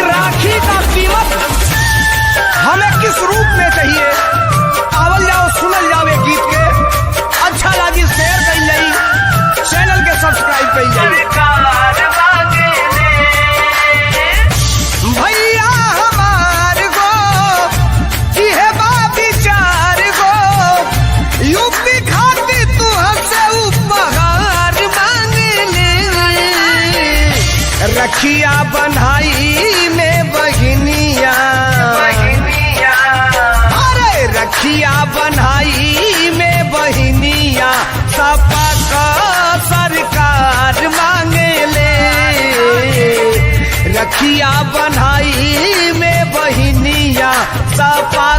राखी का कीमत हमें किस रूप में चाहिए, आवल जाओ सुनल जाओ ये गीत के। अच्छा लगी शेयर कर जाई, चैनल के सब्सक्राइब कर जाई। भैया हमार गो इहे बा विचार गो, यूपी खाती तू हमसे उपहार मांगले। रखिया बन्हाई में बहनिया, अरे रखिया बन्हाई में बहनिया सपा का सरकार मांगले। रखिया बन्हाई में बहनिया सपा